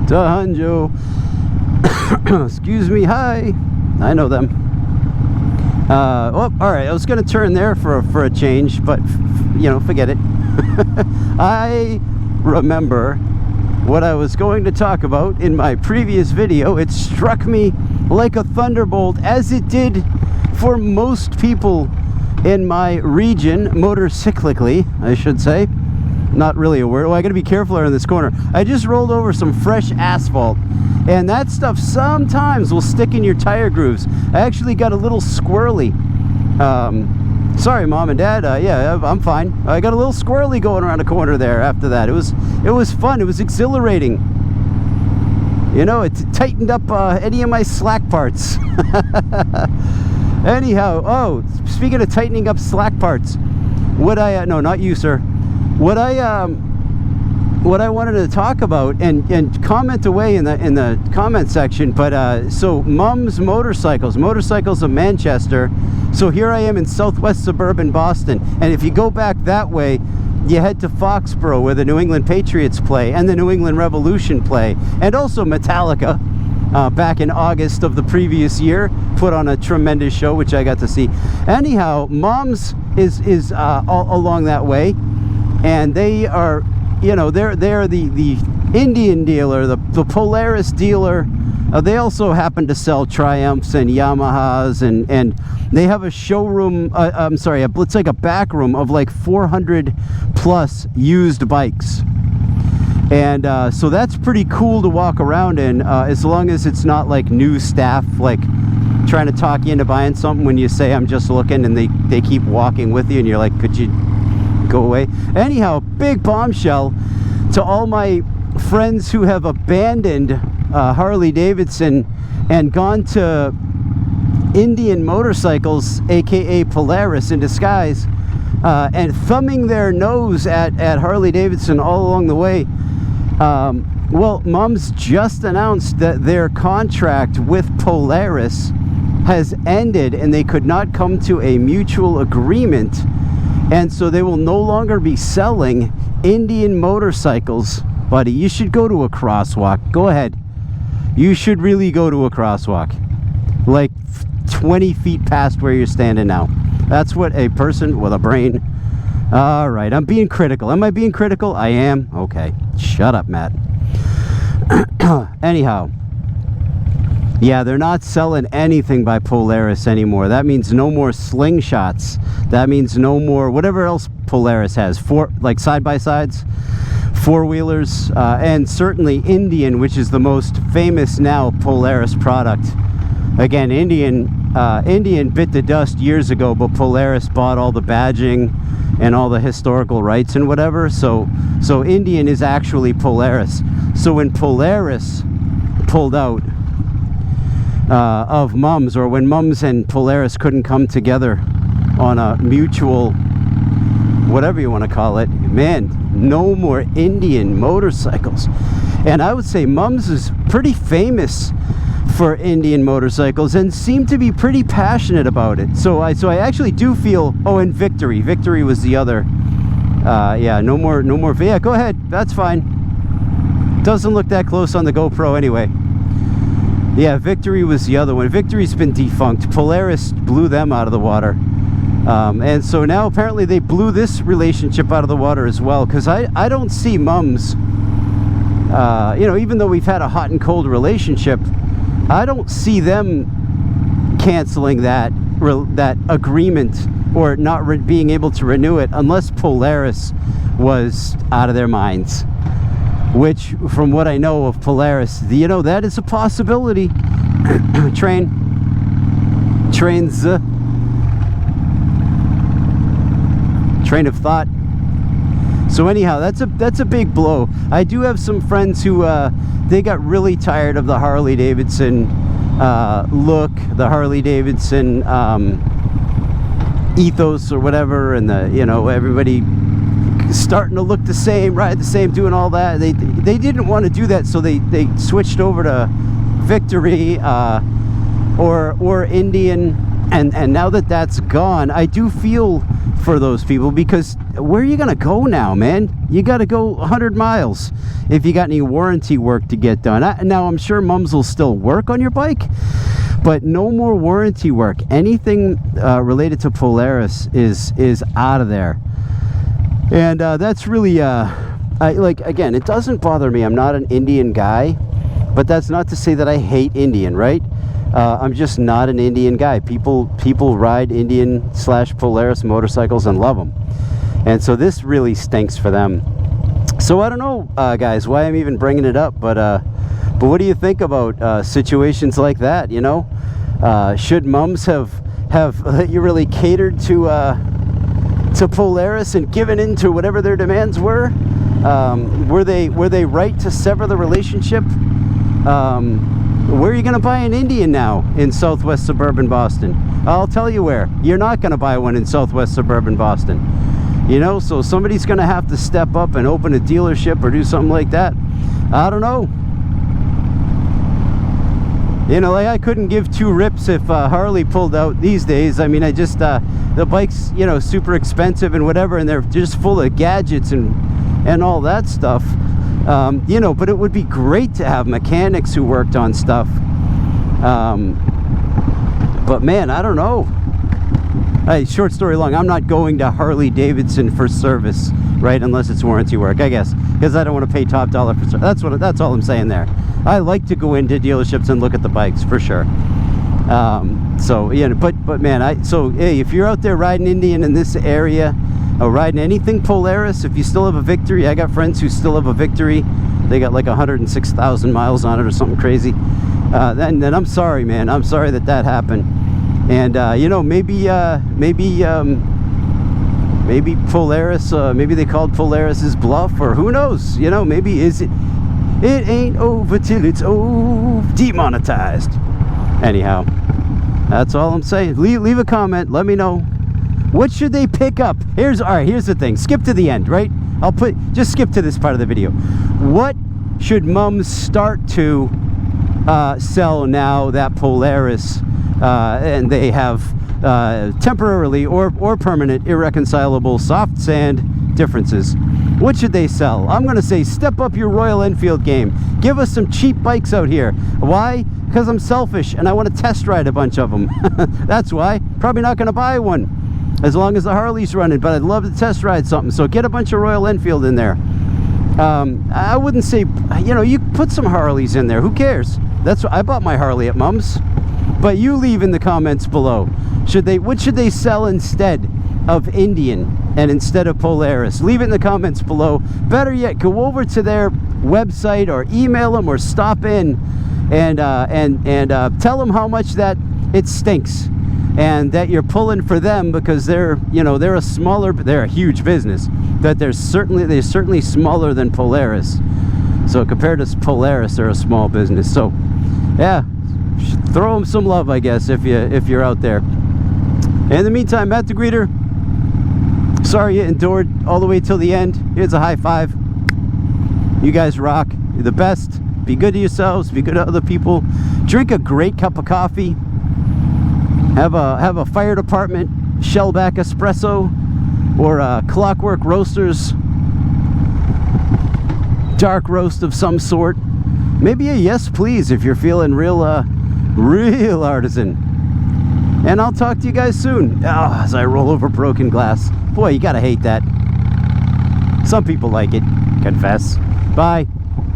Tahanjo. Excuse me, hi. I know them. Oh, all right. I was gonna turn there for a change, but you know, forget it. I remember what I was going to talk about in my previous video. It struck me like a thunderbolt, as it did for most people in my region, motorcyclically, I should say. Not really a word. Oh, I gotta be careful in this corner. I just rolled over some fresh asphalt, and that stuff sometimes will stick in your tire grooves. I actually got a little squirrely. Sorry, Mom and Dad. Yeah, I'm fine. I got a little squirrely going around the corner there after that. It was fun. It was exhilarating. You know, it tightened up any of my slack parts. Anyhow, oh, speaking of tightening up slack parts, no, not you, sir. What I wanted to talk about, and comment away in the comment section, but so Mums Motorcycles of Manchester. So here I am in southwest suburban Boston, and if you go back that way, you head to Foxborough, where the New England Patriots play and the New England Revolution play, and also Metallica. Back in August of the previous year, put on a tremendous show, which I got to see. Anyhow, Mums is all along that way, and they are, you know, they're the Indian dealer, the Polaris dealer. They also happen to sell Triumphs and Yamahas, and they have a showroom. I'm sorry, it's like a back room of like 400 plus used bikes. And so that's pretty cool to walk around in, as long as it's not like new staff like trying to talk you into buying something when you say I'm just looking, and they keep walking with you, and you're like, could you go away? Anyhow, big bombshell to all my friends who have abandoned Harley Davidson and gone to Indian motorcycles, aka Polaris in disguise, and thumbing their nose at Harley Davidson all along the way. Well, Mums just announced that their contract with Polaris has ended, and they could not come to a mutual agreement, and so they will no longer be selling Indian motorcycles. Buddy, you should go to a crosswalk. Go ahead. You should really go to a crosswalk, like 20 feet past where you're standing now. That's what a person with a brain. All right, I'm being critical. Am I being critical? I am. Okay, shut up, Matt. Anyhow, yeah, they're not selling anything by Polaris anymore. That means no more slingshots. That means no more whatever else Polaris has, like side-by-sides, four-wheelers, and certainly Indian, which is the most famous now Polaris product. Again, Indian bit the dust years ago, but Polaris bought all the badging and all the historical rights and whatever. So Indian is actually Polaris. So when Polaris pulled out of Mums, or when Mums and Polaris couldn't come together on a mutual, whatever you want to call it, man, no more Indian motorcycles. And I would say Mums is pretty famous for Indian motorcycles and seem to be pretty passionate about it. So I actually do feel. Oh, and Victory was the other. Yeah, no more. Yeah, go ahead. That's fine. Doesn't look that close on the GoPro anyway. Yeah, Victory was the other one. Victory's been defunct. Polaris blew them out of the water. And so now apparently they blew this relationship out of the water as well, because I don't see Mums, you know, even though we've had a hot and cold relationship, I don't see them canceling that agreement, or not being able to renew it, unless Polaris was out of their minds. Which, from what I know of Polaris, you know, that is a possibility. Trains. Train of thought. So anyhow, that's a big blow. I do have some friends who they got really tired of the Harley Davidson look, the Harley Davidson ethos or whatever, and the, you know, everybody starting to look the same, ride the same, doing all that. They didn't want to do that, so they switched over to Victory or Indian, and now that that's gone, I do feel for those people, because where are you gonna go now, man? You gotta go 100 miles if you got any warranty work to get done. Now I'm sure mums will still work on your bike, but no more warranty work. Anything related to Polaris is out of there. And that's really like, again, it doesn't bother me. I'm not an Indian guy, but that's not to say that I hate Indian, right? I'm just not an Indian guy. People ride Indian / Polaris motorcycles and love them, and so this really stinks for them. So I don't know, guys, why I'm even bringing it up, but what do you think about situations like that? You know, should mums have you really catered to Polaris and given in to whatever their demands were? Were they right to sever the relationship? Where are you going to buy an Indian now in southwest suburban Boston? I'll tell you where. You're not going to buy one in southwest suburban Boston. You know, so somebody's going to have to step up and open a dealership or do something like that. I don't know. You know, like, I couldn't give two rips if Harley pulled out these days. I mean, I just, the bike's, you know, super expensive and whatever, and they're just full of gadgets and all that stuff. You know, but it would be great to have mechanics who worked on stuff. But man, I don't know. Hey, short story long, I'm not going to Harley Davidson for service, right? Unless it's warranty work, I guess, because I don't want to pay top dollar for service. That's all I'm saying there. I like to go into dealerships and look at the bikes for sure. So yeah, but man, so hey, if you're out there riding Indian in this area, riding anything Polaris, if you still have a Victory, I got friends who still have a Victory. They got like 106,000 miles on it or something crazy. Then I'm sorry, man. I'm sorry that happened. And you know, maybe Polaris, maybe they called Polaris's bluff, or who knows? You know, maybe it ain't over till it's demonetized. Anyhow, that's all I'm saying. Leave a comment. Let me know. What should they pick up? Here's the thing. Skip to the end, right? Just skip to this part of the video. What should mums start to sell now that Polaris and they have temporarily or permanent irreconcilable soft sand differences? What should they sell? I'm going to say step up your Royal Enfield game. Give us some cheap bikes out here. Why? Because I'm selfish and I want to test ride a bunch of them. That's why. Probably not going to buy one as long as the Harley's running, but I'd love to test ride something. So get a bunch of Royal Enfield in there. I wouldn't say, you know, you put some Harleys in there. Who cares? That's what I bought my Harley at Mum's. But you leave in the comments below. What should they sell instead of Indian and instead of Polaris? Leave it in the comments below. Better yet, go over to their website or email them or stop in and tell them how much that it stinks. And that you're pulling for them because they're a huge business, but they're certainly smaller than Polaris. So compared to Polaris, they're a small business. So yeah, throw them some love, I guess, if you're out there. In the meantime, Matt the Greeter, sorry you endured all the way till the end. Here's a high five. You guys rock. You're the best. Be good to yourselves. Be good to other people. Drink a great cup of coffee. Have a fire department Shellback espresso or Clockwork Roasters dark roast of some sort. Maybe a yes please if you're feeling real artisan. And I'll talk to you guys soon. As I roll over broken glass. Boy, you gotta hate that. Some people like it. Confess. Bye.